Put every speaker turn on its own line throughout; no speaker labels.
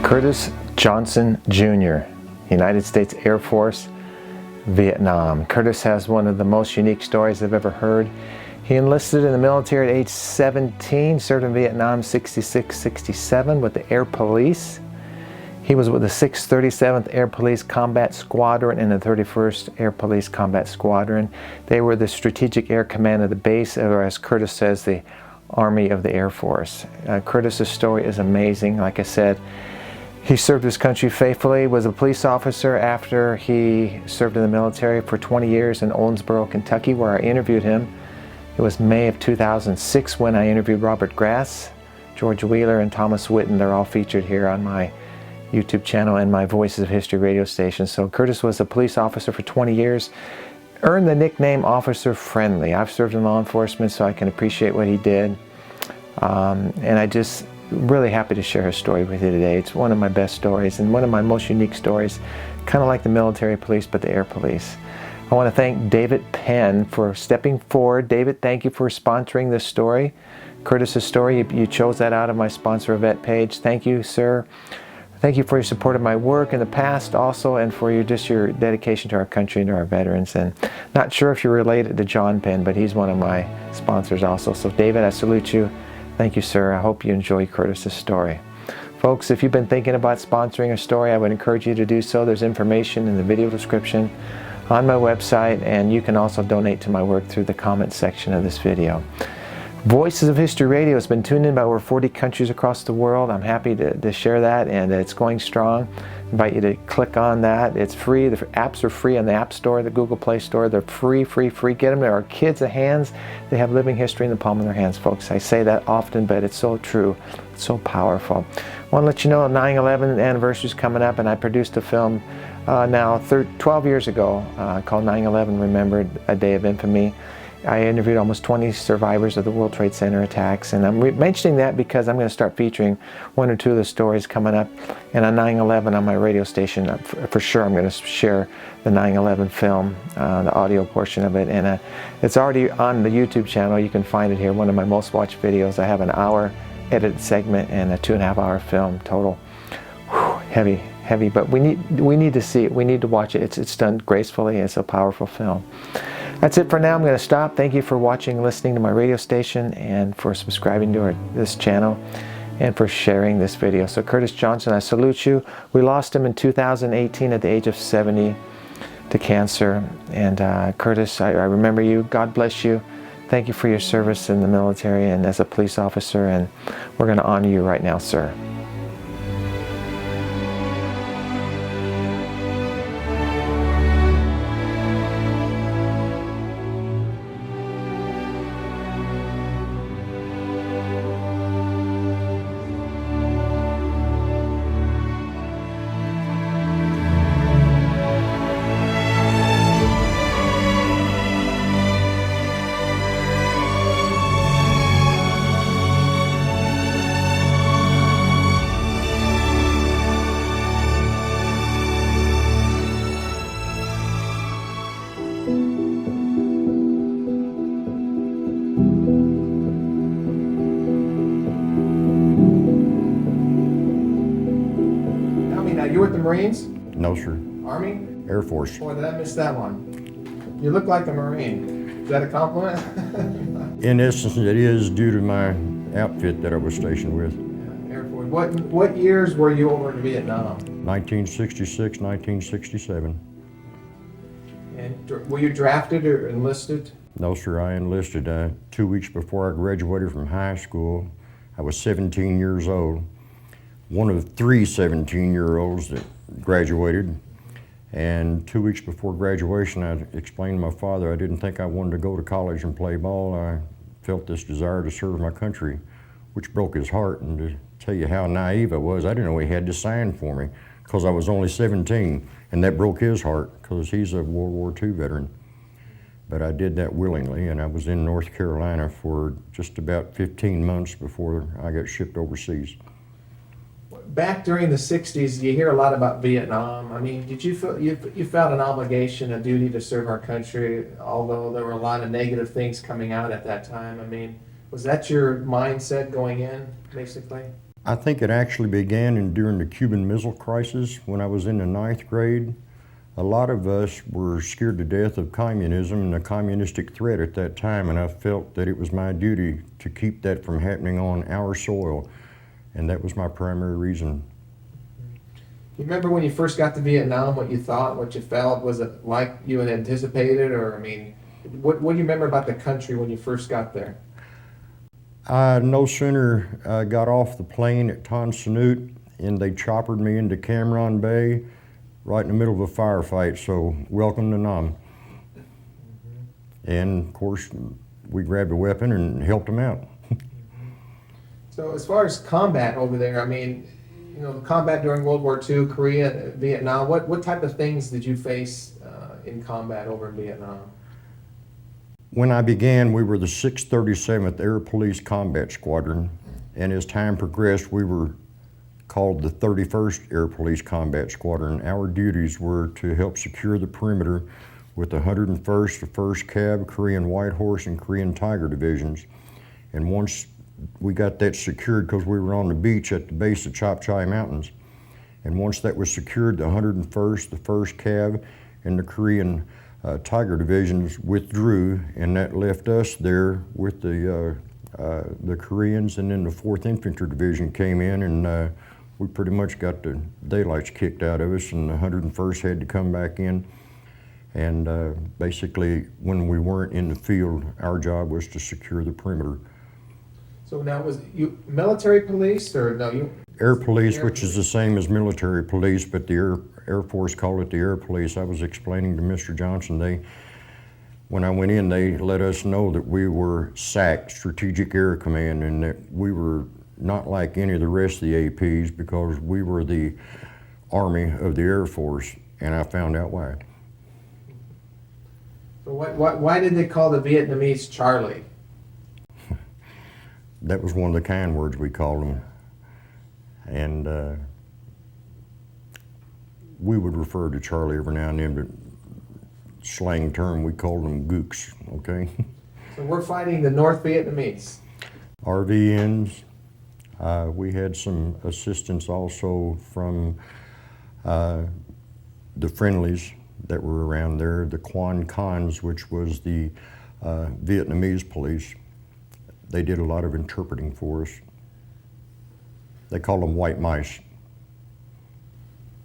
Curtis Johnson Jr., United States Air Force, Vietnam. Curtis has one of the most unique stories I've ever heard. He enlisted in the military at age 17, served in Vietnam 66-67 with the Air Police. He was with the 637th Air Police Combat Squadron and the 31st Air Police Combat Squadron. They were the Strategic Air Command of the base, or as Curtis says, the Army of the Air Force. Curtis's story is amazing. Like I said, he served his country faithfully, was a police officer after he served in the military for 20 years in Owensboro, Kentucky, where I interviewed him. It was May of 2006 when I interviewed Robert Grass, George Wheeler, and Thomas Whitten. They're all featured here on my YouTube channel and my Voices of History radio station. So Curtis was a police officer for 20 years, earned the nickname Officer Friendly. I've served in law enforcement, so I can appreciate what he did. And I just really happy to share his story with you today. It's one of my best stories and one of my most unique stories, kind of like the military police, but the air police. I want to thank David Penn for stepping forward. David, thank you for sponsoring this story. Curtis's story, you chose that out of my sponsor event page. Thank you, sir. Thank you for your support of my work in the past also, and for your dedication to our country and to our veterans. And not sure if you're related to John Penn, but he's one of my sponsors also. So David, I salute you. Thank you, sir. I hope you enjoy Curtis's story. Folks, if you've been thinking about sponsoring a story, I would encourage you to do so. There's information in the video description on my website, and you can also donate to my work through the comment section of this video. Voices of History Radio has been tuned in by over 40 countries across the world. I'm happy to share that, and it's going strong. I invite you to click on that. It's free. The apps are free on the App Store, the Google Play Store. They're free. Get them. There are kids' hands. They have living history in the palm of their hands, folks. I say that often, but it's so true. It's so powerful. I want to let you know 9/11 anniversary is coming up, and I produced a film now 12 years ago called 9/11 Remembered, A Day of Infamy. I interviewed almost 20 survivors of the World Trade Center attacks, and I'm mentioning that because I'm going to start featuring one or two of the stories coming up. And on 9/11 on my radio station, for sure I'm going to share the 9/11 film, the audio portion of it. And it's already on the YouTube channel. You can find it here, one of my most watched videos. I have an hour edited segment and a 2.5-hour film total. Whew, heavy, but we need to see it. We need to watch it. It's done gracefully. It's a powerful film. That's it for now. I'm going to stop. Thank you for watching and listening to my radio station, and for subscribing to this channel, and for sharing this video. So Curtis Johnson, I salute you. We lost him in 2018 at the age of 70 to cancer. And Curtis, I remember you. God bless you. Thank you for your service in the military and as a police officer, and we're going to honor you right now, sir. You with the Marines?
No, sir.
Army?
Air Force.
Boy, did I miss that one. You look like a Marine. Is that a compliment?
In essence, it is due to my outfit that I was stationed with.
Yeah, Air Force. What years were you over in Vietnam?
1966, 1967.
And were you drafted or enlisted?
No, sir. I enlisted 2 weeks before I graduated from high school. I was 17 years old. One of 3 17-year-olds that graduated. And 2 weeks before graduation, I explained to my father I didn't think I wanted to go to college and play ball. I felt this desire to serve my country, which broke his heart. And to tell you how naive I was, I didn't know he had to sign for me because I was only 17. And that broke his heart because he's a World War II veteran. But I did that willingly, and I was in North Carolina for just about 15 months before I got shipped overseas.
Back during the 60s, you hear a lot about Vietnam. I mean, did you feel you felt an obligation, a duty to serve our country, although there were a lot of negative things coming out at that time? I mean, was that your mindset going in, basically?
I think it actually began during the Cuban Missile Crisis when I was in the 9th grade. A lot of us were scared to death of communism and the communistic threat at that time, and I felt that it was my duty to keep that from happening on our soil, and that was my primary reason.
You remember when you first got to Vietnam, what you thought, what you felt? Was it like you had anticipated, or, I mean, what do you remember about the country when you first got there?
I no sooner got off the plane at Tan Son Nhut, and they choppered me into Cam Ranh Bay right in the middle of a firefight, so welcome to Nam. And of course, we grabbed a weapon and helped them out.
So as far as combat over there, I mean, you know, the combat during World War II, Korea, Vietnam, what type of things did you face in combat over in Vietnam?
When I began, we were the 637th Air Police Combat Squadron, and as time progressed, we were called the 31st Air Police Combat Squadron. Our duties were to help secure the perimeter with the 101st, the 1st Cav, Korean White Horse, and Korean Tiger divisions. And once we got that secured, because we were on the beach at the base of Chop Chai Mountains, and once that was secured, the 101st, the 1st Cav, and the Korean Tiger divisions withdrew, and that left us there with the Koreans, and then the 4th Infantry Division came in, and we pretty much got the daylights kicked out of us, and the 101st had to come back in. And basically, when we weren't in the field, our job was to secure the perimeter.
So now, was you military police, or no? You
Air police, which is the same as military police, but the Air Force called it the air police. I was explaining to Mr. Johnson, when I went in, they let us know that we were SAC, Strategic Air Command, and that we were not like any of the rest of the APs because we were the Army of the Air Force, and I found out why.
So why did they call the Vietnamese Charlie?
That was one of the kind words we called them. And we would refer to Charlie every now and then, but slang term, we called them gooks, okay?
So we're fighting the North Vietnamese.
RVNs. We had some assistance also from the friendlies that were around there, the Quan Cons, which was the Vietnamese police. They did a lot of interpreting for us. They called them white mice.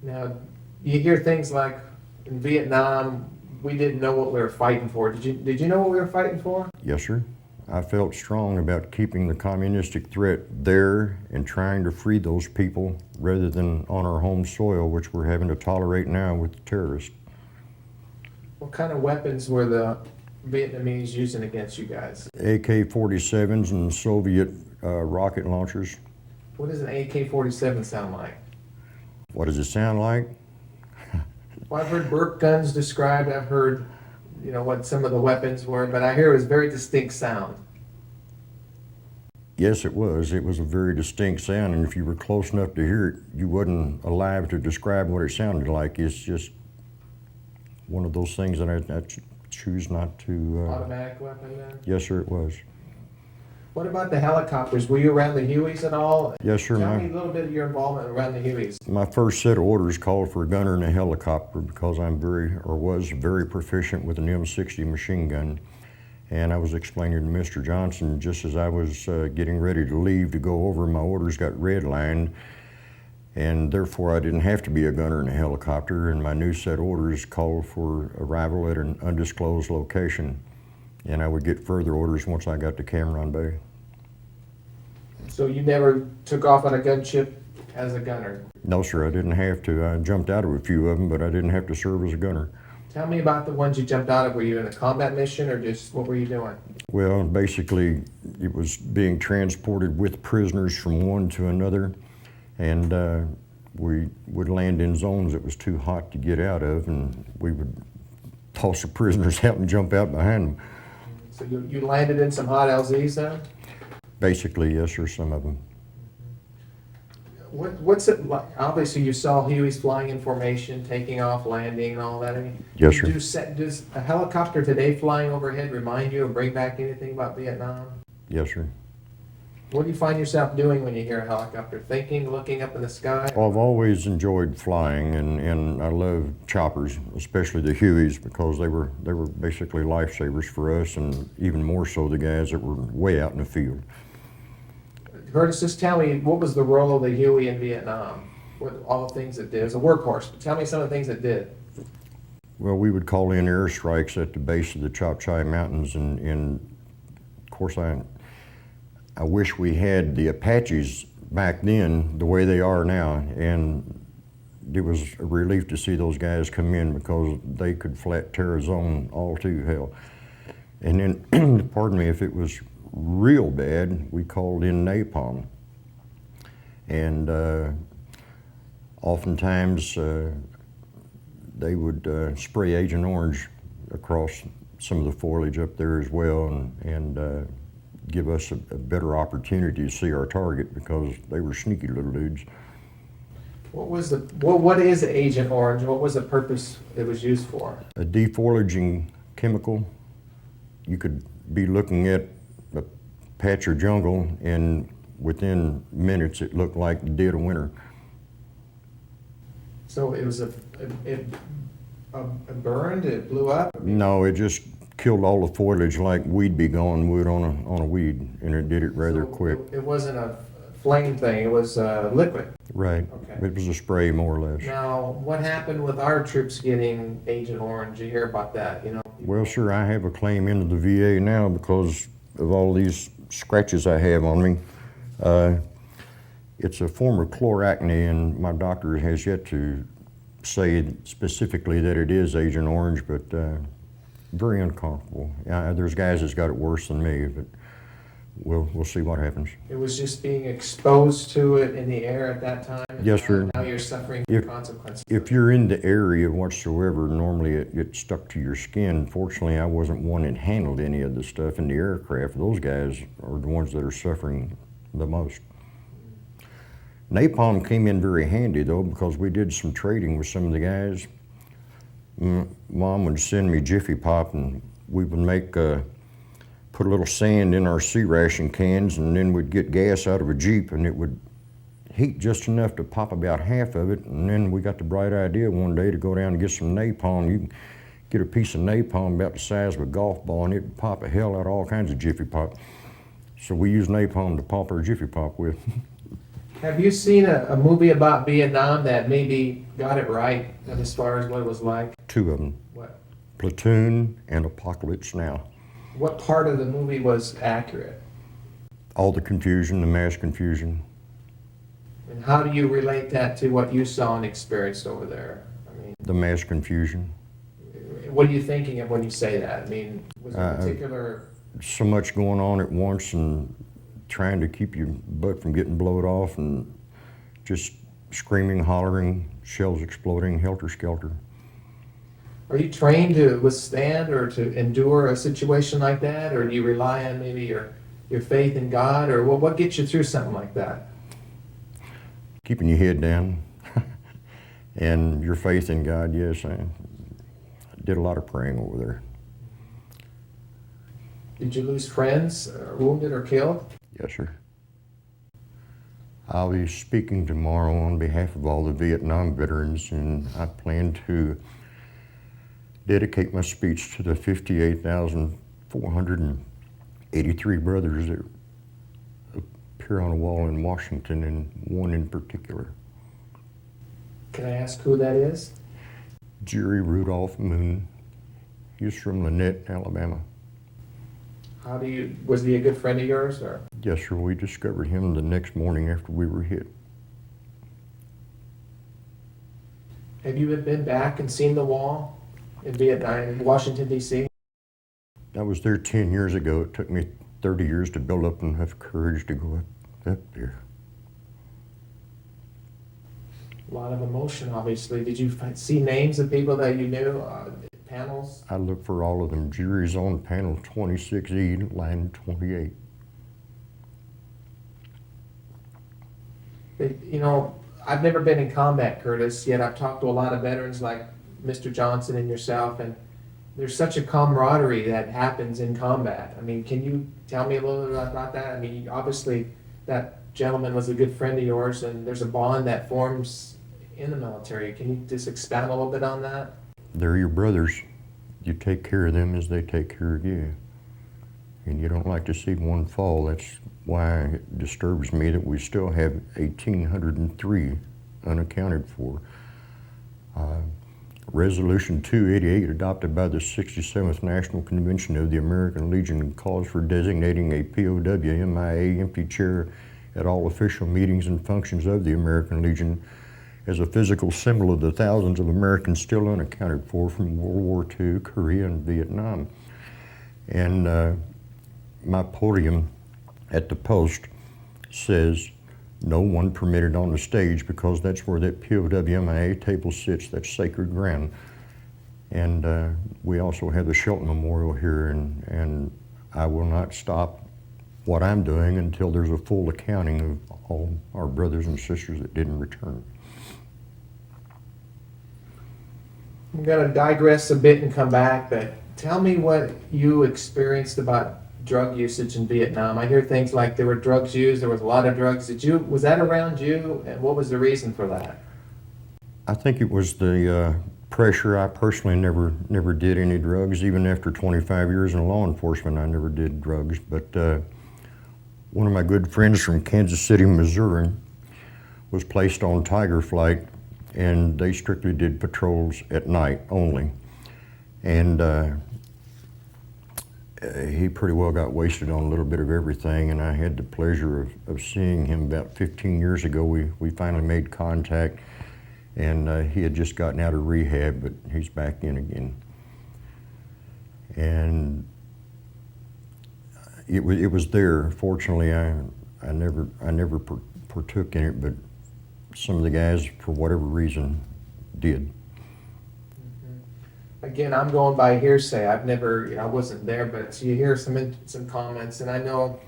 Now, you hear things like in Vietnam, we didn't know what we were fighting for. Did you know what we were fighting for?
Yes, sir. I felt strong about keeping the communistic threat there and trying to free those people rather than on our home soil, which we're having to tolerate now with the terrorists.
What kind of weapons were the Vietnamese using against you guys?
AK-47s and Soviet rocket launchers.
What does an AK-47 sound like?
What does it sound like?
Well, I've heard burp guns described. I've heard, you know, what some of the weapons were, but I hear it was a very distinct sound.
Yes, it was. It was a very distinct sound, and if you were close enough to hear it, you wasn't alive to describe what it sounded like. It's just one of those things that I choose not to...
Automatic weapon then?
Yes, sir, it was.
What about the helicopters? Were you around the Hueys at all?
Yes, sir.
Tell me a little bit of your involvement around the Hueys.
My first set of orders called for a gunner and a helicopter because was very proficient with an M60 machine gun. And I was explaining to Mr. Johnson, just as I was getting ready to leave to go over, my orders got redlined, and therefore I didn't have to be a gunner and a helicopter, and my new set orders called for arrival at an undisclosed location. And I would get further orders once I got to Cam Ranh Bay.
So you never took off on a gunship as a gunner?
No, sir, I didn't have to. I jumped out of a few of them, but I didn't have to serve as a gunner.
Tell me about the ones you jumped out of. Were you in a combat mission, or just what were you doing?
Well, basically, it was being transported with prisoners from one to another, and we would land in zones that was too hot to get out of, and we would toss the prisoners out and jump out behind them.
So you landed in some hot LZs then?
Basically, yes, sir, some of them.
What's it like? Obviously, you saw Hueys flying in formation, taking off, landing, and all that. I mean,
Yes, sir.
Does a helicopter today flying overhead remind you or bring back anything about Vietnam?
Yes, sir.
What do you find yourself doing when you hear a helicopter? Thinking, looking up in the sky?
Well, I've always enjoyed flying, and I love choppers, especially the Hueys, because they were basically lifesavers for us, and even more so the guys that were way out in the field.
Curtis, just tell me, what was the role of the Huey in Vietnam? What all the things it did? It was a workhorse, but tell me some of the things it did.
Well, we would call in airstrikes at the base of the Chop Chai Mountains, and of course I wish we had the Apaches back then the way they are now, and it was a relief to see those guys come in because they could flat tear a zone all to hell. And then, pardon me, if it was real bad, we called in napalm. And oftentimes they would spray Agent Orange across some of the foliage up there as well, and give us a better opportunity to see our target because they were sneaky little dudes.
What is Agent Orange? What was the purpose it was used for?
A defoliaging chemical. You could be looking at a patch of jungle, and within minutes it looked like the dead of winter.
So it was it burned, it blew up?
No, it just killed all the foliage like we'd be gone wood on a weed, and it did it rather quick.
It wasn't a flame thing, it was liquid.
Right.
Okay.
It was a spray, more or less.
Now, what happened with our troops getting Agent Orange? You hear about that, you know?
Well, sure, I have a claim into the VA now because of all these scratches I have on me. It's a form of chloracne, and my doctor has yet to say specifically that it is Agent Orange, but very uncomfortable. There's guys that's got it worse than me, but we'll see what happens.
It was just being exposed to it in the air at that time?
Yes, sir.
Now you're suffering the consequences.
If you're in the area whatsoever, normally it stuck to your skin. Fortunately, I wasn't one that handled any of the stuff in the aircraft. Those guys are the ones that are suffering the most. Napalm came in very handy though, because we did some trading with some of the guys. Mom would send me Jiffy Pop, and we would make put a little sand in our sea ration cans, and then we'd get gas out of a Jeep, and it would heat just enough to pop about half of it. And then we got the bright idea one day to go down and get some napalm. You can get a piece of napalm about the size of a golf ball, and it would pop a hell out of all kinds of Jiffy Pop. So we used napalm to pop our Jiffy Pop with.
Have you seen a movie about Vietnam that maybe got it right as far as what it was like?
Two of them.
What?
Platoon and Apocalypse Now.
What part of the movie was accurate?
All the confusion, the mass confusion.
And how do you relate that to what you saw and experienced over there? I mean,
The mass confusion.
what are you thinking of when you say that? I mean, was there a particular...
So much going on at once, and trying to keep your butt from getting blowed off, and just screaming, hollering, shells exploding, helter-skelter.
Are you trained to withstand or to endure a situation like that? Or do you rely on maybe your faith in God? Or what gets you through something like that?
Keeping your head down and your faith in God, yes. I did a lot of praying over there.
Did you lose friends, wounded or killed?
Yes, sir. I'll be speaking tomorrow on behalf of all the Vietnam veterans, and I plan to dedicate my speech to the 58,483 brothers that appear on a wall in Washington, and one in particular.
Can I ask who that is?
Jerry Rudolph Moon. He's from Lynette, Alabama.
Was he a good friend of yours, or?
Yes, sir. We discovered him the next morning after we were hit.
Have you been back and seen the wall in Vietnam, in Washington, D.C.?
I was there 10 years ago. It took me 30 years to build up enough courage to go up there.
A lot of emotion, obviously. Did you see names of people that you knew, panels?
I looked for all of them. Jerry's on panel 26E, line 28.
You know, I've never been in combat, Curtis, yet I've talked to a lot of veterans like Mr. Johnson and yourself, and there's such a camaraderie that happens in combat. I mean, can you tell me a little bit about that? I mean, obviously, that gentleman was a good friend of yours, and there's a bond that forms in the military. Can you just expound a little bit on that?
They're your brothers. You take care of them as they take care of you. And you don't like to see one fall. That's why it disturbs me that we still have 1,803 unaccounted for. Resolution 288, adopted by the 67th National Convention of the American Legion, calls for designating a POW MIA empty chair at all official meetings and functions of the American Legion as a physical symbol of the thousands of Americans still unaccounted for from World War II, Korea, and Vietnam. And my podium at the post says, "No one permitted on the stage," because that's where that POW MIA table sits. That's sacred ground. And we also have the Shelton Memorial here, and I will not stop what I'm doing until there's a full accounting of all our brothers and sisters that didn't return.
I'm going to digress a bit and come back, but tell me what you experienced about drug usage in Vietnam. I hear things like there were drugs used, there was a lot of drugs. Was that around you, and what was the reason for that?
I think it was the pressure. I personally never did any drugs. Even after 25 years in law enforcement, I never did drugs. But one of my good friends from Kansas City, Missouri, was placed on Tiger Flight, and they strictly did patrols at night only. And he pretty well got wasted on a little bit of everything, and I had the pleasure of seeing him about 15 years ago. We finally made contact, and he had just gotten out of rehab, but he's back in again. And it was there. Fortunately, I never partook in it, but some of the guys, for whatever reason, did.
Again, I'm going by hearsay. I wasn't there, but you hear some comments, and I know,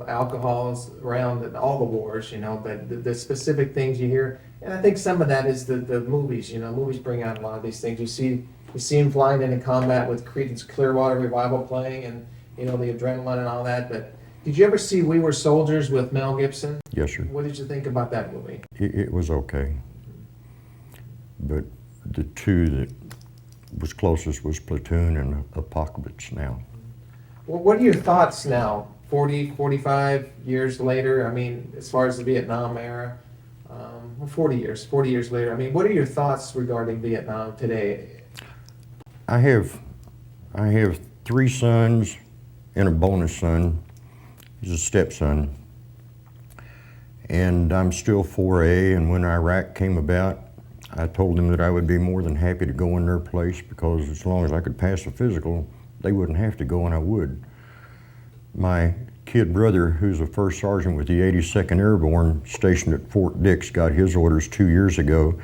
alcohol is around in all the wars, but the specific things you hear, and I think some of that is the movies. Movies bring out a lot of these things. You see him flying into combat with Creedence Clearwater Revival playing, and the adrenaline and all that. But did you ever see We Were Soldiers with Mel Gibson?
Yes, sir.
What did you think about that movie?
It was okay, but the two that was closest was Platoon and Apocalypse Now.
Well, what are your thoughts now, 40, 45 years later? I mean, as far as the Vietnam era, 40 years later. I mean, what are your thoughts regarding Vietnam today?
I have 3 sons and a bonus son. He's a stepson. And I'm still 4A, and when Iraq came about, I told them that I would be more than happy to go in their place, because as long as I could pass the physical, they wouldn't have to go, and I would. My kid brother, who's a first sergeant with the 82nd Airborne stationed at Fort Dix, got his orders 2 years ago,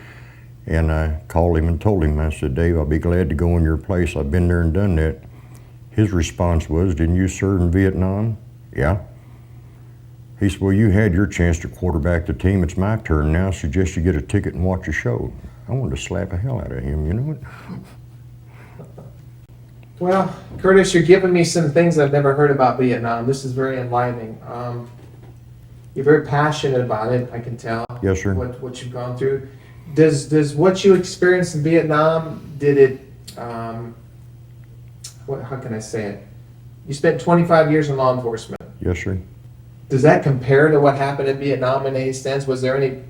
and I called him and told him, I said, "Dave, I'll be glad to go in your place. I've been there and done that." His response was, "Didn't you serve in Vietnam?" "Yeah." He said, "Well, you had your chance to quarterback the team. It's my turn now. I suggest you get a ticket and watch a show." I wanted to slap the hell out of him, you know what?
Well, Curtis, you're giving me some things I've never heard about Vietnam. This is very enlightening. You're very passionate about it, I can tell.
Yes, sir.
What you've gone through. Does what you experienced in Vietnam, did it, how can I say it? You spent 25 years in law enforcement.
Yes, sir.
Does that compare to what happened in Vietnam in any sense? Was there any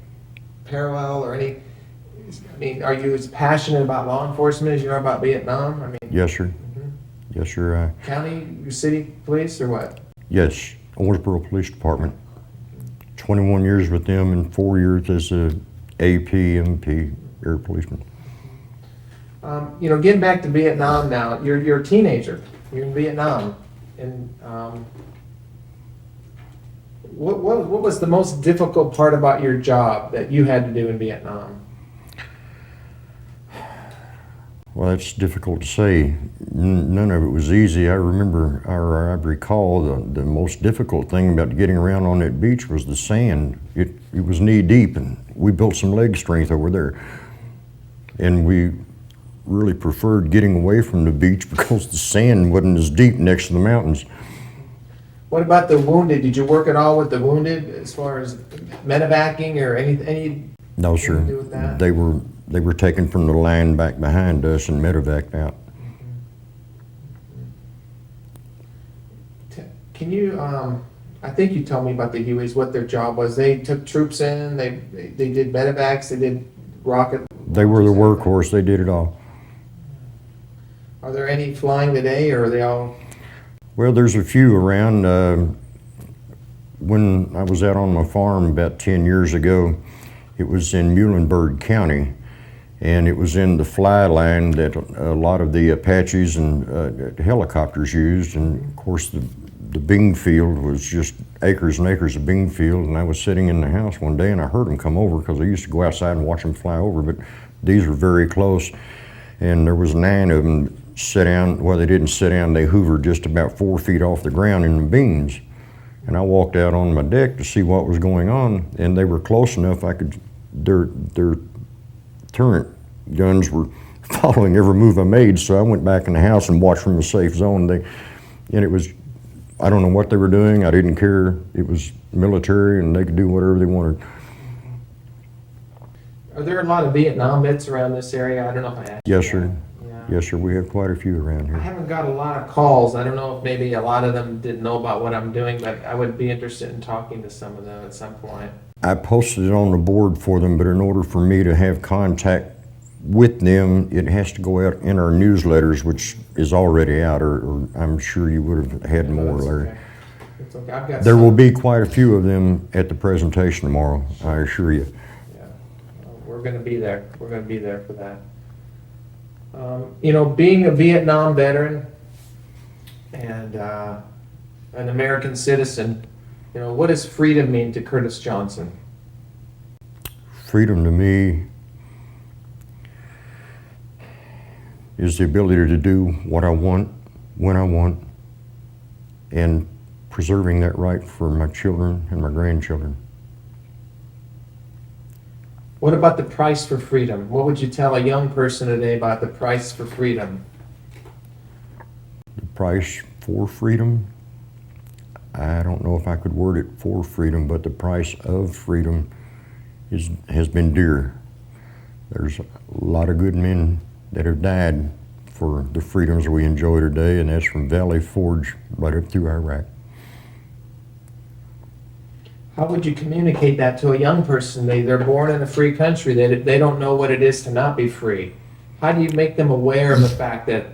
parallel or any, are you as passionate about law enforcement as you are about Vietnam?
Yes, sir. Yes, sir.
County, city police, or what?
Yes, Owensboro Police Department. 21 years with them and 4 years as a AP, MP, air policeman.
Getting back to Vietnam now, you're a teenager. You're in Vietnam, and what was the most difficult part about your job that you had to do in Vietnam?
Well, that's difficult to say. None of it was easy. I remember, or I recall, the most difficult thing about getting around on that beach was the sand. It was knee deep, and we built some leg strength over there. And we really preferred getting away from the beach because the sand wasn't as deep next to the mountains.
What about the wounded? Did you work at all with the wounded as far as medevacing or any?
No, sir.
to do with that?
They were taken from the line back behind us and medevaced out.
Can you, I think you told me about the Hueys, what their job was. They took troops in, they did medevacs, they did rocket.
They were the
launches,
workhorse. They did it all.
Are there any flying today, or are they all?
Well, there's a few around. When I was out on my farm about 10 years ago, it was in Muhlenberg County, and it was in the fly line that a lot of the Apaches and helicopters used, and of course the bean field was just acres and acres of bean field, and I was sitting in the house one day and I heard them come over because I used to go outside and watch them fly over, but these were very close, and there was 9 of them sit down. Well, they didn't sit down, they hovered just about 4 feet off the ground in the beans. And I walked out on my deck to see what was going on, and they were close enough I could, their turret guns were following every move I made, so I went back in the house and watched from a safe zone. And it was, I don't know what they were doing, I didn't care. It was military and they could do whatever they wanted.
Are there a lot of Vietnam vets around this area? I don't know if I asked you
Yes,
that.
sir.
Yeah.
Yes, sir, we have quite a few around
I
here.
haven't got a lot of calls. I don't know if maybe a lot of them didn't know about what I'm doing, but I would be interested in talking to some of them at some point.
I posted it on the board for them, but in order for me to have contact with them, it has to go out in our newsletters, which is already out, or I'm sure you would have had more,
That's
Larry.
okay. It's okay. I've got
There will
some.
be quite a few of them at the presentation tomorrow, I assure you.
Yeah. We're gonna be there. We're gonna be there for that. You know, being a Vietnam veteran and an American citizen, you know, what does freedom mean to Curtis Johnson?
Freedom to me is the ability to do what I want, when I want, and preserving that right for my children and my grandchildren.
What about the price for freedom? What would you tell a young person today about the price for freedom?
The price for freedom, I don't know if I could word it for freedom, but the price of freedom has been dear. There's a lot of good men that have died for the freedoms we enjoy today, and that's from Valley Forge right up through Iraq.
How would you communicate that to a young person? They're born in a free country. They don't know what it is to not be free. How do you make them aware of the fact that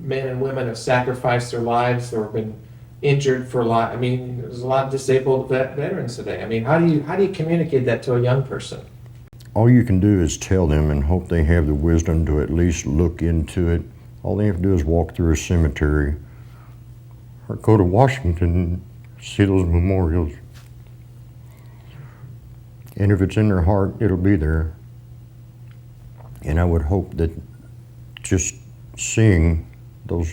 men and women have sacrificed their lives or been injured for life? I mean, there's a lot of disabled veterans today. I mean, how do you communicate that to a young person?
All you can do is tell them and hope they have the wisdom to at least look into it. All they have to do is walk through a cemetery or go to Washington and see those memorials. And if it's in their heart, it'll be there. And I would hope that just seeing those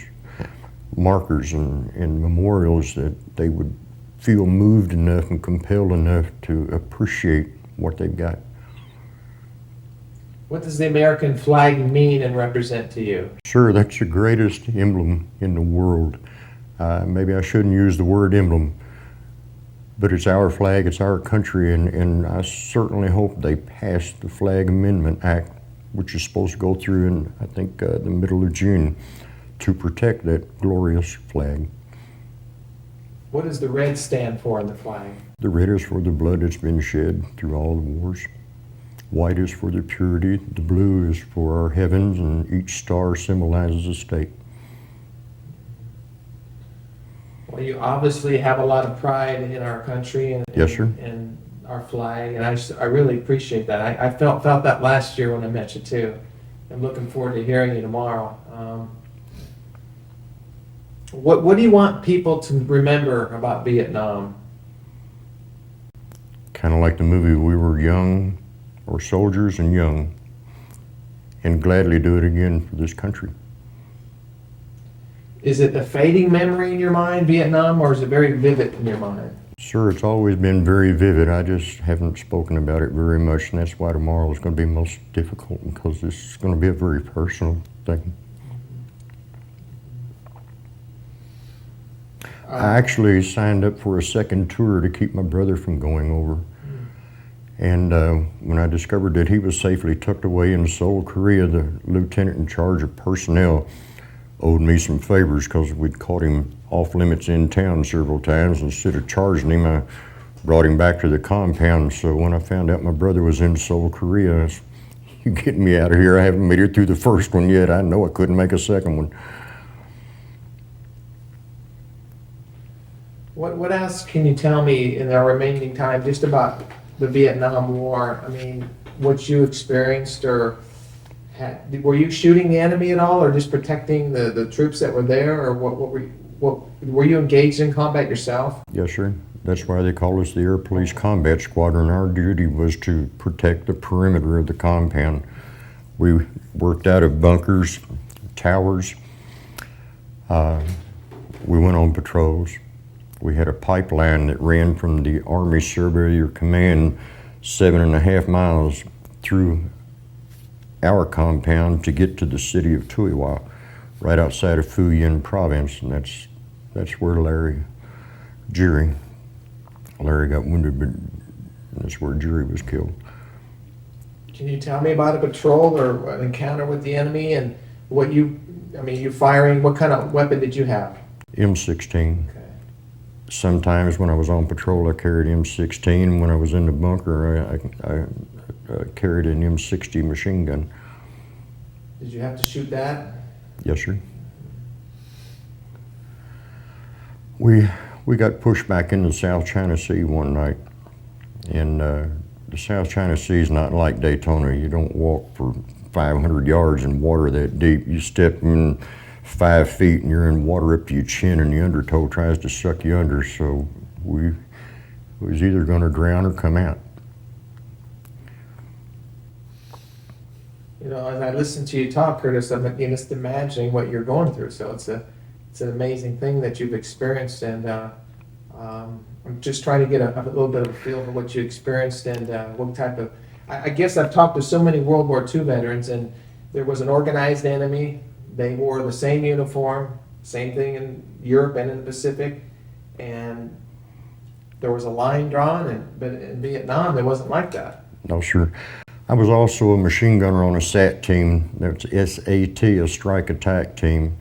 markers and memorials, that they would feel moved enough and compelled enough to appreciate what they've got.
What does the American flag mean and represent to you?
Sure, that's the greatest emblem in the world. Maybe I shouldn't use the word emblem, but it's our flag, it's our country, and I certainly hope they pass the Flag Amendment Act, which is supposed to go through in, I think, the middle of June, to protect that glorious flag.
What does the red stand for in the flag?
The red is for the blood that's been shed through all the wars. White is for the purity, the blue is for our heavens, and each star symbolizes a state.
Well, you obviously have a lot of pride in our country and,
Yes, sir.
and our flag, and I really appreciate that. I felt that last year when I met you too. I'm looking forward to hearing you tomorrow. What do you want people to remember about Vietnam?
Kind of like the movie We Were Young, or Soldiers and Young, and gladly do it again for this country.
Is it a fading memory in your mind, Vietnam, or is it very vivid in your mind?
Sir, it's always been very vivid. I just haven't spoken about it very much, and that's why tomorrow is going to be most difficult, because this is going to be a very personal thing. I actually signed up for a second tour to keep my brother from going over. And when I discovered that he was safely tucked away in Seoul, Korea, the lieutenant in charge of personnel owed me some favors because we'd caught him off limits in town several times. Instead of charging him, I brought him back to the compound. So when I found out my brother was in Seoul, Korea, I said, "You get me out of here. I haven't made it through the first one yet. I know I couldn't make a second one."
What else can you tell me in our remaining time just about the Vietnam War? I mean, what you experienced, or were you shooting the enemy at all, or just protecting the troops that were there, or what were you engaged in combat yourself?
Yes, sir. That's why they call us the Air Police Combat Squadron. Our duty was to protect the perimeter of the compound. We worked out of bunkers, towers. We went on patrols. We had a pipeline that ran from the Army Surveyor Command 7.5 miles through our compound to get to the city of Tuy Hoa, right outside of Phu Yen province, and that's where Larry got wounded, but that's where Jerry was killed.
Can you tell me about a patrol or an encounter with the enemy and you firing, what kind of weapon did you have?
M16.
Okay.
Sometimes when I was on patrol, I carried M16. When I was in the bunker, I carried an M60 machine gun.
Did you have to shoot that?
Yes, sir. We got pushed back into the South China Sea one night, and the South China Sea is not like Daytona. You don't walk for 500 yards in water that deep. You step in 5 feet and you're in water up to your chin, and the undertow tries to suck you under. So we was either going to drown or come out.
You know, as I listen to you talk, Curtis, I'm just imagining what you're going through. So it's an amazing thing that you've experienced, and I'm just trying to get a little bit of a feel for what you experienced and what type of. I guess I've talked to so many World War II veterans, and there was an organized enemy. They wore the same uniform, same thing in Europe and in the Pacific, and there was a line drawn. But in Vietnam, it wasn't like that.
No, sir. I was also a machine gunner on a SAT team. That's SAT, a strike attack team.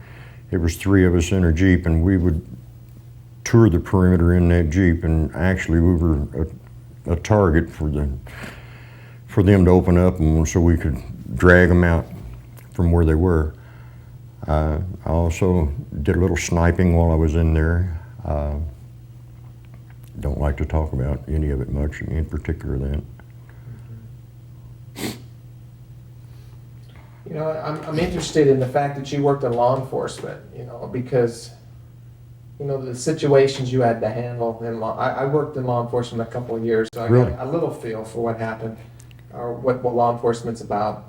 It was 3 of us in a Jeep, and we would tour the perimeter in that Jeep, and actually we were a target for them to open up and so we could drag them out from where they were. I also did a little sniping while I was in there. Don't like to talk about any of it much, in particular that.
You know, I'm interested in the fact that you worked in law enforcement, you know, because, you know, the situations you had to handle in law. I worked in law enforcement a couple of years, so I
Really?
got a little feel for what happened or what law enforcement's about.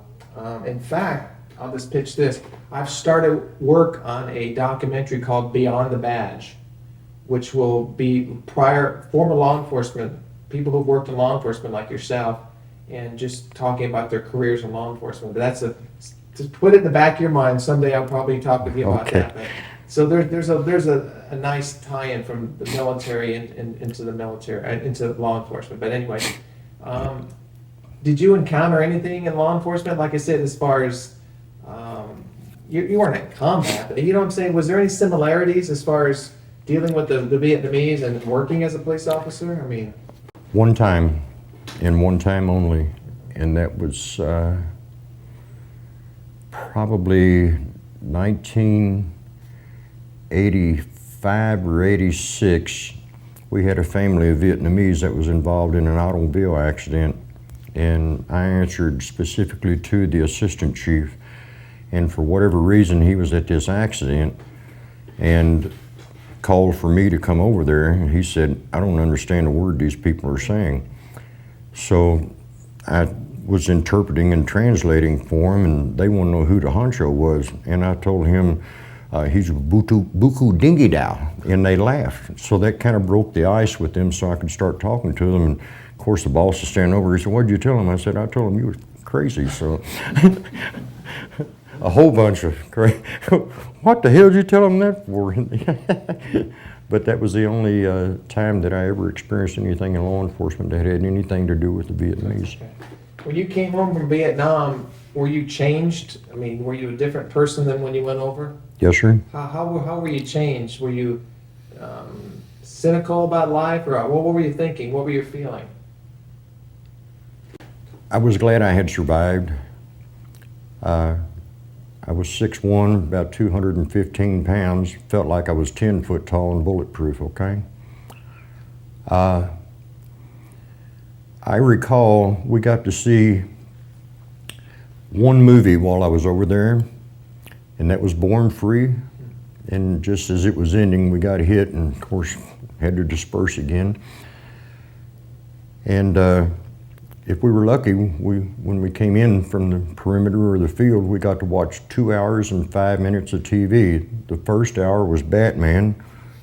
In fact, I'll just pitch this. I've started work on a documentary called Beyond the Badge, which will be former law enforcement, people who've worked in law enforcement like yourself, and just talking about their careers in law enforcement. But to put it in the back of your mind, someday I'll probably talk with you about
Okay.
that. But, so there's a nice tie-in from the military into the military, into law enforcement. But anyway, did you encounter anything in law enforcement? Like I said, as far as, you weren't in combat, but you know what I'm saying? Was there any similarities as far as dealing with the Vietnamese and working as a police officer? I mean.
One time, and one time only, and that was probably 1985 or 86. We had a family of Vietnamese that was involved in an automobile accident, and I answered specifically to the assistant chief, and for whatever reason he was at this accident and called for me to come over there, and he said, "I don't understand a word these people are saying." So I was interpreting and translating for him, and they want to know who the honcho was. And I told him, he's Buku Dingy Dow, and they laughed. So that kind of broke the ice with them so I could start talking to them. And of course the boss was standing over, he said, "What did you tell him?" I said, "I told him you were crazy." So a whole bunch of crazy. What the hell did you tell him that for? But that was the only time that I ever experienced anything in law enforcement that had anything to do with the Vietnamese.
Okay. When you came home from Vietnam, were you changed? I mean, were you a different person than when you went over?
Yes, sir.
How were you changed? Were you cynical about life, or what were you thinking? What were you feeling?
I was glad I had survived. I was 6'1", about 215 pounds, felt like I was 10 foot tall and bulletproof, okay? I recall we got to see one movie while I was over there, and that was Born Free. And just as it was ending, we got hit and, of course, had to disperse again. And if we were lucky, when we came in from the perimeter or the field, we got to watch 2 hours and 5 minutes of TV. The first hour was Batman,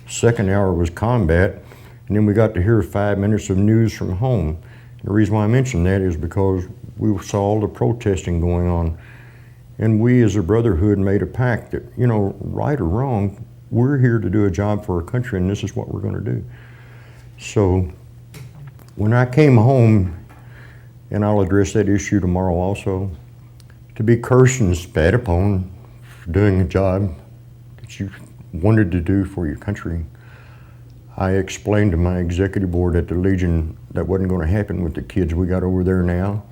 second hour was combat, and then we got to hear 5 minutes of news from home. The reason why I mention that is because we saw all the protesting going on. And we as a brotherhood made a pact that, you know, right or wrong, we're here to do a job for our country and this is what we're going to do. So when I came home, and I'll address that issue tomorrow also, to be cursed and spat upon for doing a job that you wanted to do for your country, I explained to my executive board at the Legion that wasn't going to happen with the kids we got over there now.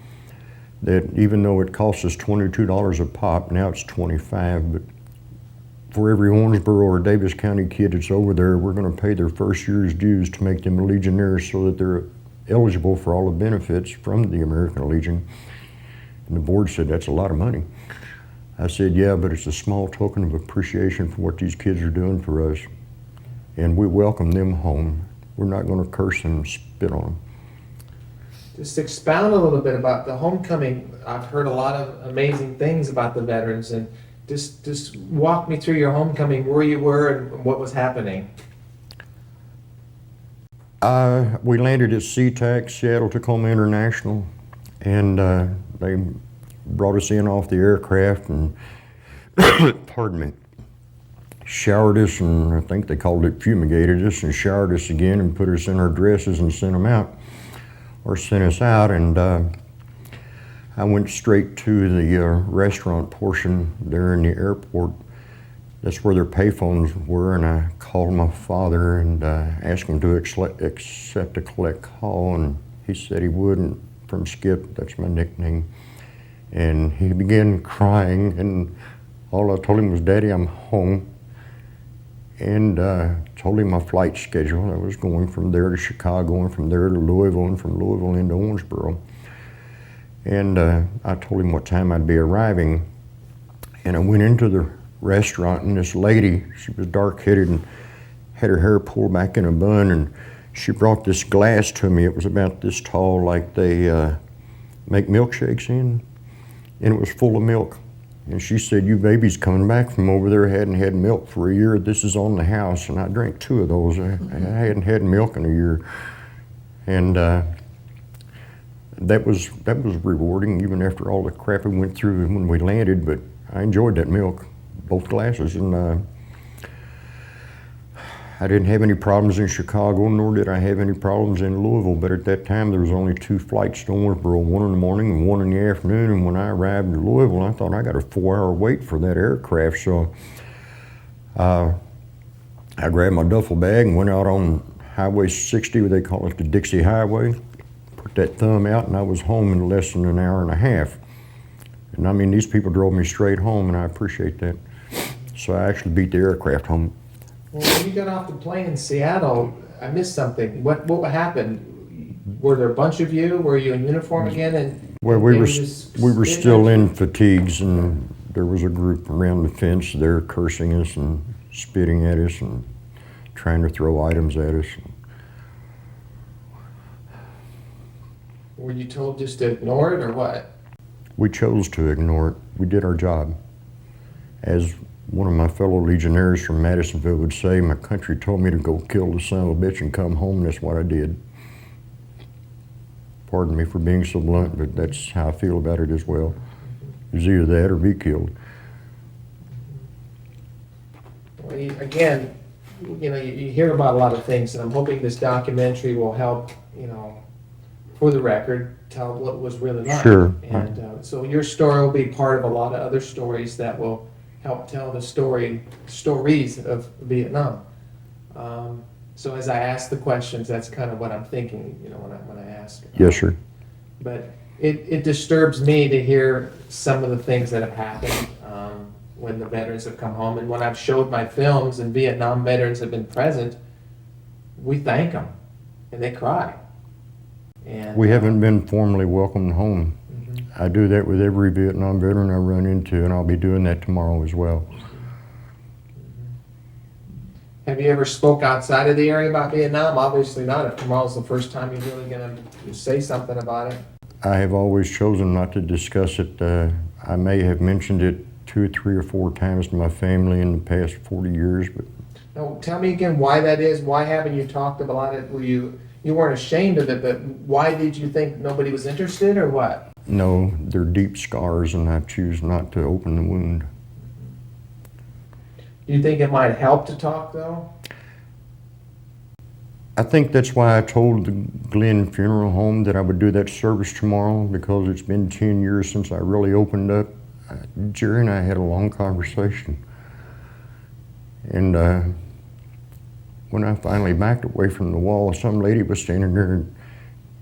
That even though it costs us $22 a pop, now it's $25, but for every Owensboro or Davis County kid that's over there, we're going to pay their first year's dues to make them Legionnaires so that they're eligible for all the benefits from the American Legion. And the board said, that's a lot of money. I said, yeah, but it's a small token of appreciation for what these kids are doing for us. And we welcome them home. We're not going to curse them and spit on them.
Just expound a little bit about the homecoming. I've heard a lot of amazing things about the veterans, and just walk me through your homecoming, where you were and what was happening.
We landed at SeaTac, Seattle Tacoma International, and they brought us in off the aircraft and, pardon me, showered us, and I think they called it fumigated us, and showered us again and put us in our dresses and sent them out, or sent us out. And I went straight to the restaurant portion there in the airport. That's where their payphones were, and I called my father and asked him to accept a collect call, and he said he would, and from Skip, that's my nickname. And he began crying, and all I told him was, Daddy, I'm home. And told him my flight schedule. I was going from there to Chicago, and from there to Louisville, and from Louisville into Owensboro. And I told him what time I'd be arriving. And I went into the restaurant, and this lady, she was dark-headed and had her hair pulled back in a bun, and she brought this glass to me. It was about this tall, like they make milkshakes in, and it was full of milk. And she said, you baby's coming back from over there, hadn't had milk for a year. This is on the house. And I drank 2 of those. I hadn't had milk in a year. And that was rewarding, even after all the crap we went through when we landed. But I enjoyed that milk, both glasses. And I didn't have any problems in Chicago, nor did I have any problems in Louisville. But at that time, there was only 2 flights to Owensboro, one in the morning and one in the afternoon. And when I arrived in Louisville, I thought I got a 4-hour wait for that aircraft. So I grabbed my duffel bag and went out on Highway 60, what they call it, the Dixie Highway. Put that thumb out, and I was home in less than an hour and a half. And I mean, these people drove me straight home, and I appreciate that. So I actually beat the aircraft home.
Well, when you got off the plane in Seattle, I missed something. What happened? Were there a bunch of you? Were you in uniform again? And
well, we were still in fatigues, and there was a group around the fence there cursing us and spitting at us and trying to throw items at us.
Were you told just to ignore it, or what?
We chose to ignore it. We did our job. As one of my fellow Legionnaires from Madisonville would say, my country told me to go kill the son of a bitch and come home, and that's what I did. Pardon me for being so blunt, but that's how I feel about it as well. It's either that or be killed.
Well, again, you hear about a lot of things, and I'm hoping this documentary will help, for the record, tell what was really like.
Sure.
And so your story will be part of a lot of other stories that will help tell the stories of Vietnam. So as I ask the questions, that's kind of what I'm thinking, when I ask.
Yes, sir.
But it disturbs me to hear some of the things that have happened when the veterans have come home. And when I've showed my films and Vietnam veterans have been present, we thank them and they cry. And
We haven't been formally welcomed home.
Mhm.
I do that with every Vietnam veteran I run into, and I'll be doing that tomorrow as well.
Have you ever spoke outside of the area about Vietnam? Obviously not. If tomorrow's the first time you're really going to say something about it.
I have always chosen not to discuss it. I may have mentioned it 2, 3, or 4 times to my family in the past 40 years, but
Now, tell me again why that is. Why haven't you talked about it? You weren't ashamed of it, but why did you think nobody was interested, or what?
no, they're deep scars, and I choose not to open the wound.
Do you think it might help to talk, though?
I think that's why I told the Glenn Funeral Home that I would do that service tomorrow, because it's been 10 years since I really opened up. Jerry and I had a long conversation. And when I finally backed away from the wall, some lady was standing there and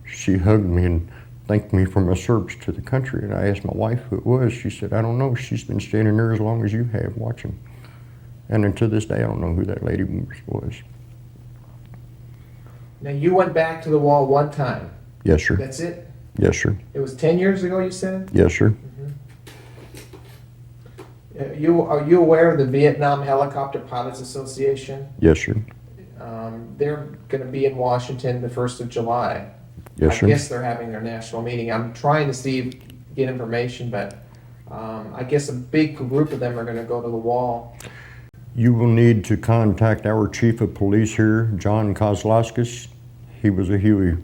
she hugged me and thanked me for my service to the country. And I asked my wife who it was. She said, I don't know. She's been standing there as long as you have watching. And until this day, I don't know who that lady was.
Now, you went back to the wall one time.
Yes, sir.
That's it?
Yes, sir.
It was 10 years ago, you said?
Yes, sir.
Are you aware of the Vietnam Helicopter Pilots Association?
Yes, sir.
They're going to be in Washington the 1st of July.
Yes, sir.
I guess they're having their national meeting. I'm trying to get information, but I guess a big group of them are going to go to the wall.
You will need to contact our chief of police here, John Kozlowskis. He was a Huey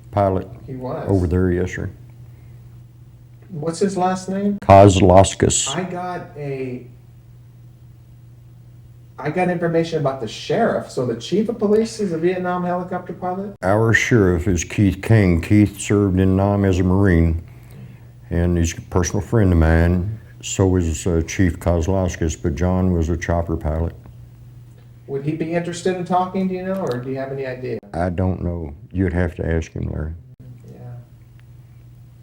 pilot
He was.
over there, yes, sir.
What's his last name?
Kozlowskis.
I got information about the sheriff. So the chief of police is a Vietnam helicopter pilot?
Our sheriff is Keith King. Keith served in Nam as a Marine, and he's a personal friend of mine. So is Chief Kozlowskis, but John was a chopper pilot.
Would he be interested in talking, do you know, or do you have any idea?
I don't know. You'd have to ask him, Larry.
Yeah.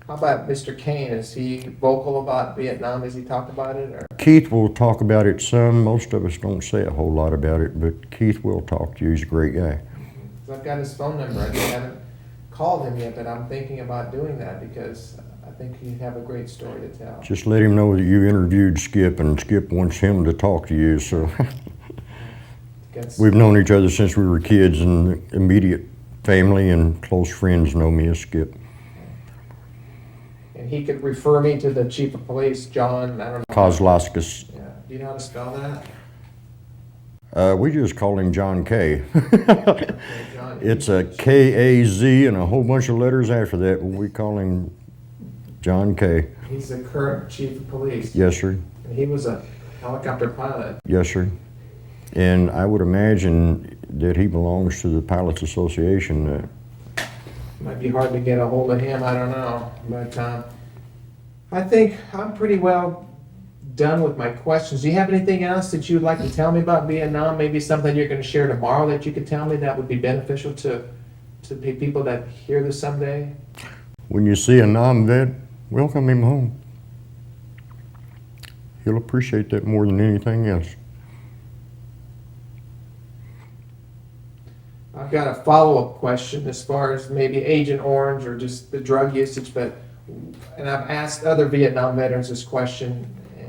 How about Mr. Kane? Is he vocal about Vietnam? Does he talk about it? Or?
Keith will talk about it some. Most of us don't say a whole lot about it, but Keith will talk to you. He's a great guy.
I've got his phone number. I haven't called him yet, but I'm thinking about doing that because I think he'd have a great story to tell.
Just let him know that you interviewed Skip, and Skip wants him to talk to you. So we've known each other since we were kids, and the immediate family and close friends know me as Skip.
And he could refer me to the chief of police, John, I don't know.
Kozlowskis.
Yeah. Do you know how to spell that?
We just call him John K.
Okay, John.
It's a K-A-Z and a whole bunch of letters after that, but we call him John K.
He's the current chief of police.
Yes, sir.
And he was a helicopter pilot.
Yes, sir. And I would imagine that he belongs to the Pilots Association.
Might be hard to get a hold of him, I don't know. But I think I'm pretty well done with my questions. Do you have anything else that you'd like to tell me about Vietnam? Maybe something you're going to share tomorrow that you could tell me that would be beneficial to people that hear this someday?
When you see a Nam vet, welcome him home. He'll appreciate that more than anything else.
I've got a follow-up question as far as maybe Agent Orange or just the drug usage, and I've asked other Vietnam veterans this question,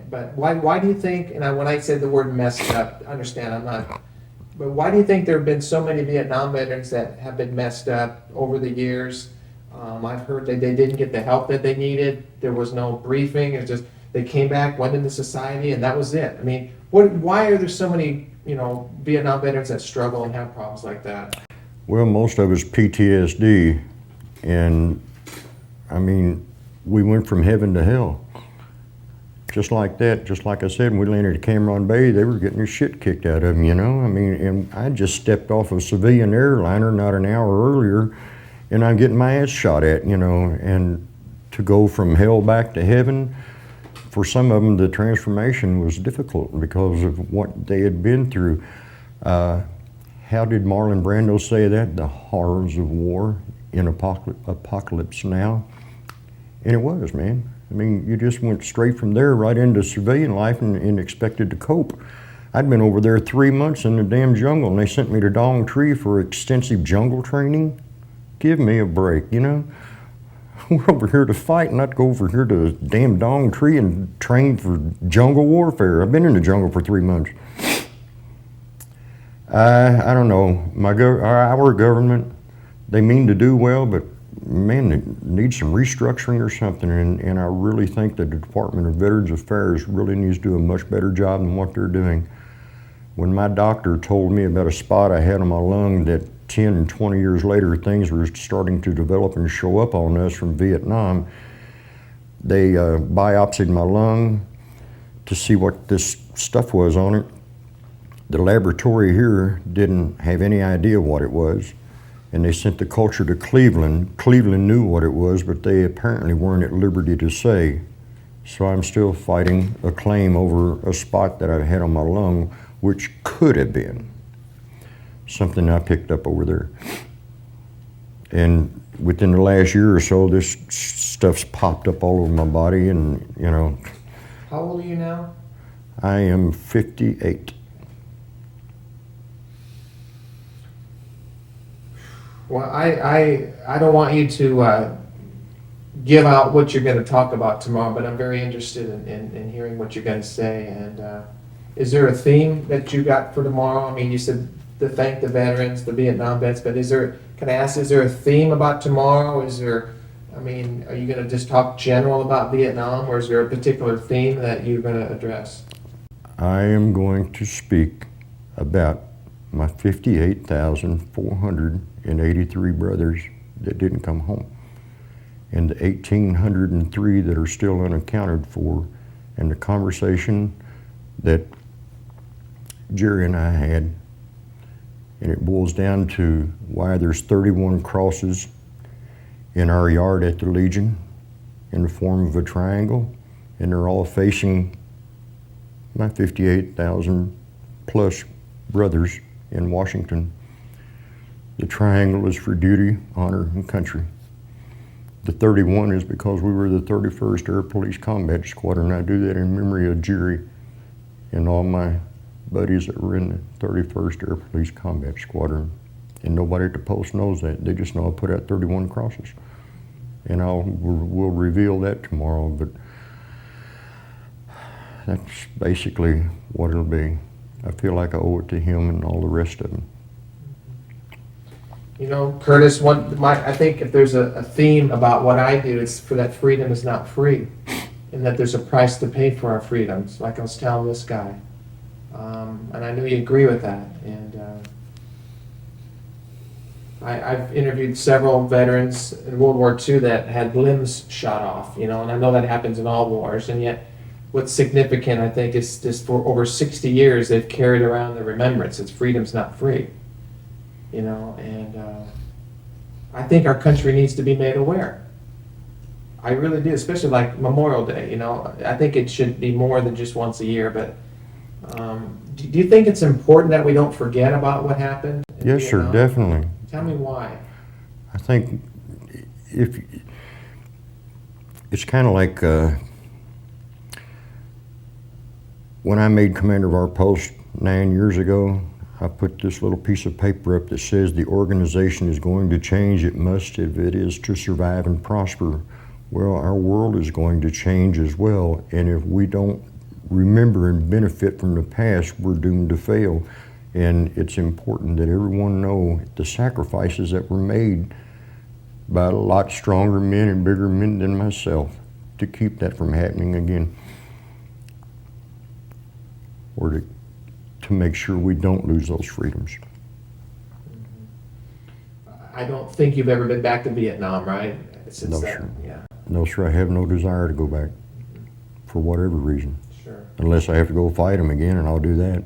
but why do you think, and when I said the word messed up, understand I'm not, but why do you think there have been so many Vietnam veterans that have been messed up over the years? I've heard that they didn't get the help that they needed. There was no briefing. It's just they came back, went into society, and that was it. I mean, why are there so many Vietnam veterans that struggle and have problems like that?
Well, most of it's PTSD, and I mean, we went from heaven to hell. just like that, just like I said, when we landed at Cameron Bay, they were getting their shit kicked out of them, you know? I mean, and I just stepped off a civilian airliner not an hour earlier, and I'm getting my ass shot at, you know? And to go from hell back to heaven, for some of them, the transformation was difficult because of what they had been through. How did Marlon Brando say that? The horrors of war in apocalypse now. And it was, man. I mean, you just went straight from there right into civilian life and expected to cope. I'd been over there 3 months in the damn jungle, and they sent me to Dong Tree for extensive jungle training. Give me a break, you know? We're over here to fight, not go over here to damn Dong Tree and train for jungle warfare. I've been in the jungle for 3 months. I don't know. Our government, they mean to do well, but man, they need some restructuring or something. And I really think that the Department of Veterans Affairs really needs to do a much better job than what they're doing. When my doctor told me about a spot I had on my lung that 10 and 20 years later, things were starting to develop and show up on us from Vietnam, they biopsied my lung to see what this stuff was on it. The laboratory here didn't have any idea what it was, and they sent the culture to Cleveland. Cleveland knew what it was, but they apparently weren't at liberty to say. So I'm still fighting a claim over a spot that I had on my lung, which could have been something I picked up over there. And within the last year or so, this stuff's popped up all over my body, and you know.
How old are you now?
I am 58.
Well, I don't want you to give out what you're going to talk about tomorrow, but I'm very interested in hearing what you're going to say. And is there a theme that you got for tomorrow? I mean, you said to thank the veterans, the Vietnam vets, but can I ask, is there a theme about tomorrow? Are you going to just talk general about Vietnam, or is there a particular theme that you're going to address?
I am going to speak about my 58,483 brothers that didn't come home, and the 1,803 that are still unaccounted for, and the conversation that Jerry and I had, and it boils down to why there's 31 crosses in our yard at the Legion in the form of a triangle, and they're all facing my 58,000 plus brothers in Washington. The triangle is for duty, honor, and country. The 31 is because we were the 31st Air Police Combat Squadron. I do that in memory of Jerry and all my buddies that were in the 31st Air Police Combat Squadron. And nobody at the post knows that. They just know I put out 31 crosses. And we'll reveal that tomorrow, but that's basically what it'll be. I feel like I owe it to him and all the rest of them.
You know, Curtis, I think if there's a theme about what I do, it's for that freedom is not free, and that there's a price to pay for our freedoms, like I was telling this guy. And I knew you agree with that. And I've interviewed several veterans in World War II that had limbs shot off, you know, and I know that happens in all wars, and yet what's significant, I think, is just for over 60 years they've carried around the remembrance. It's freedom's not free, you know, and I think our country needs to be made aware. I really do, especially like Memorial Day, you know. I think it should be more than just once a year, but do you think it's important that we don't forget about what happened in
Yes,
Vietnam?
sir, definitely.
Tell me why.
I think it's kind of like when I made commander of our post 9 years ago, I put this little piece of paper up that says the organization is going to change. It must if it is to survive and prosper. Well, our world is going to change as well, and if we don't remember and benefit from the past, we're doomed to fail. And it's important that everyone know the sacrifices that were made by a lot stronger men and bigger men than myself to keep that from happening again, or to make sure we don't lose those freedoms.
I don't think you've ever been back to Vietnam, right?
No,
that,
sir.
yeah.
No, sir, I have no desire to go back. for whatever reason.
Sure.
Unless I have to go fight them again, and I'll do that.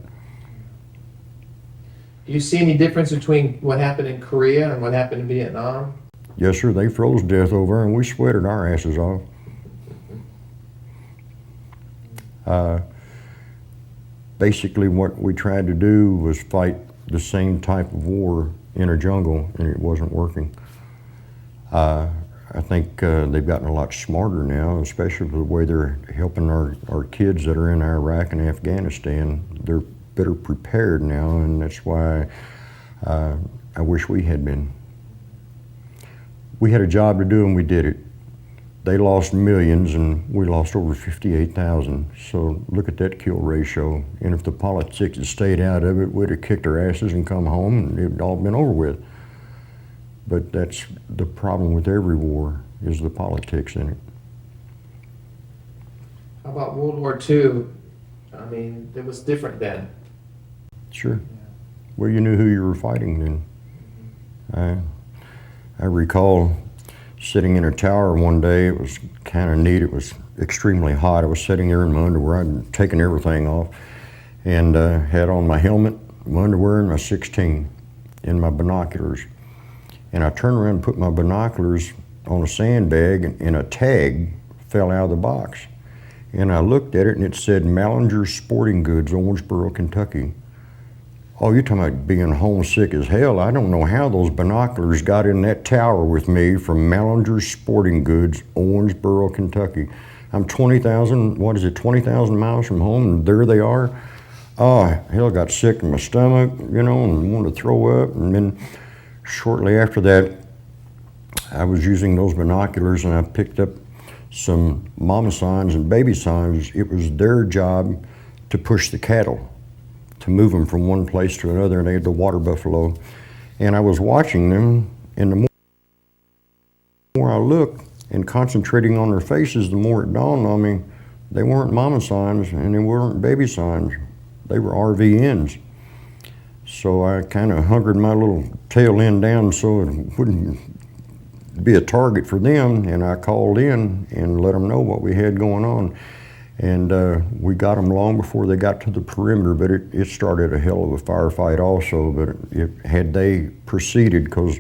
Do you see any difference between what happened in Korea and what happened in Vietnam?
Yes, sir, they froze to death over there, and we sweated our asses off. Basically, what we tried to do was fight the same type of war in a jungle, and it wasn't working. I think they've gotten a lot smarter now, especially with the way they're helping our kids that are in Iraq and Afghanistan. They're better prepared now, and that's why I wish we had been. We had a job to do, and we did it. They lost millions, and we lost over 58,000. So look at that kill ratio. And if the politics had stayed out of it, we'd have kicked our asses and come home, and it'd all been over with. But that's the problem with every war, is the politics in it.
How about World War II? I mean, it was different then.
Sure. Well, you knew who you were fighting then. I recall sitting in a tower one day. It was kind of neat. It was extremely hot. I was sitting there in my underwear. I'd taken everything off and had on my helmet, my underwear, and my 16 and my binoculars. And I turned around and put my binoculars on a sandbag, and a tag fell out of the box. And I looked at it, and it said Mallinger Sporting Goods, Owensboro, Kentucky. Oh, you're talking about being homesick as hell. I don't know how those binoculars got in that tower with me from Mallinger Sporting Goods, Owensboro, Kentucky. I'm 20,000 miles from home, and there they are. Oh, hell, I got sick in my stomach, and wanted to throw up. And then shortly after that, I was using those binoculars, and I picked up some mama signs and baby signs. It was their job to push the cattle, to move them from one place to another, and they had the water buffalo. And I was watching them, and the more I looked and concentrating on their faces, the more it dawned on me, they weren't mama signs and they weren't baby signs. They were RVNs. So I kind of hunkered my little tail end down so it wouldn't be a target for them, and I called in and let them know what we had going on. And we got them long before they got to the perimeter, but it started a hell of a firefight also. But had they proceeded, because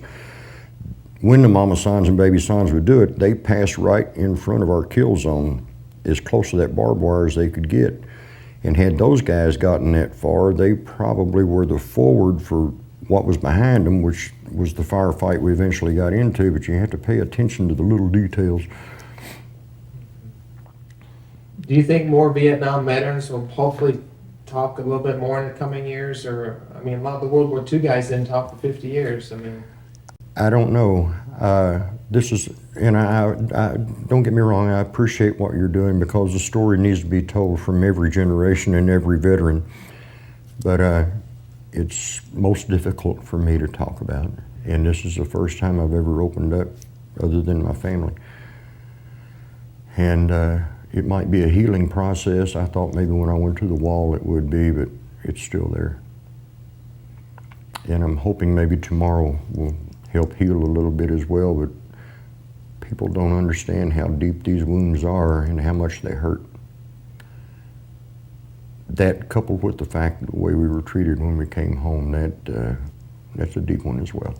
when the mama signs and baby signs would do it, they passed right in front of our kill zone, as close to that barbed wire as they could get. And had those guys gotten that far, they probably were the forward for what was behind them, which was the firefight we eventually got into. But you have to pay attention to the little details.
Do you think more Vietnam veterans will hopefully talk a little bit more in the coming years? Or, I mean, a lot of the World War II guys didn't talk for 50 years. I mean,
I don't know. And I don't get me wrong, I appreciate what you're doing, because the story needs to be told from every generation and every veteran. But it's most difficult for me to talk about. And this is the first time I've ever opened up, other than my family. And it might be a healing process. I thought maybe when I went to the wall it would be, but it's still there. And I'm hoping maybe tomorrow will help heal a little bit as well, but people don't understand how deep these wounds are and how much they hurt. That, coupled with the fact of the way we were treated when we came home, that's a deep one as well.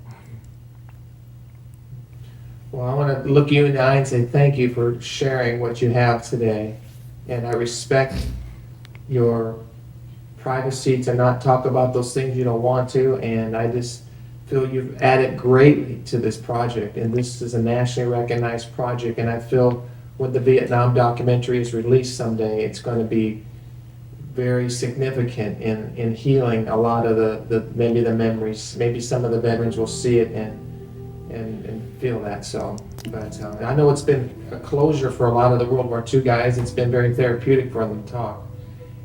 well, I want to look you in the eye and say thank you for sharing what you have today. And I respect your privacy to not talk about those things you don't want to. And I just feel you've added greatly to this project. And this is a nationally recognized project. And I feel when the Vietnam documentary is released someday, it's going to be very significant in healing a lot of the maybe the memories. Maybe some of the veterans will see it and feel that. So, but I know it's been a closure for a lot of the World War II guys. It's been very therapeutic for them to talk.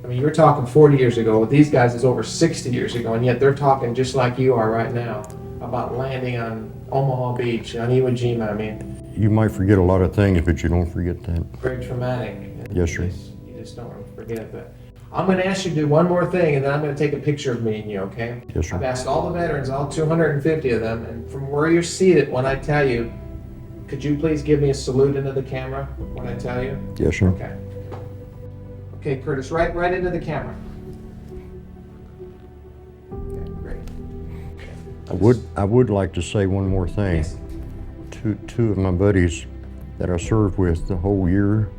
I mean, you're talking 40 years ago. With these guys, it's over 60 years ago, and yet they're talking just like you are right now about landing on Omaha Beach, on Iwo Jima. I mean,
You might forget a lot of things, but you don't forget that.
very traumatic.
Yes, sir.
You just don't forget. But I'm going to ask you to do one more thing, and then I'm going to take a picture of me and you, okay?
Yes, sir.
I've asked all the veterans, all 250 of them, and from where you're seated, when I tell you, could you please give me a salute into the camera when I tell you?
Yes, sir.
Okay. Okay, Curtis, right into the camera. Okay, great.
I would like to say one more thing.
Yes.
Two of my buddies that I served with the whole year,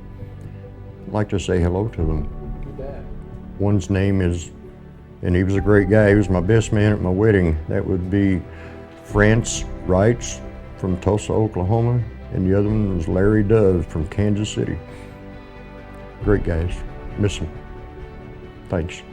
I'd like to say hello to them.
You bet.
One's name is, and he was a great guy, he was my best man at my wedding. That would be France Wrights from Tulsa, Oklahoma, and the other one was Larry Dove from Kansas City. Great guys, miss them. Thanks.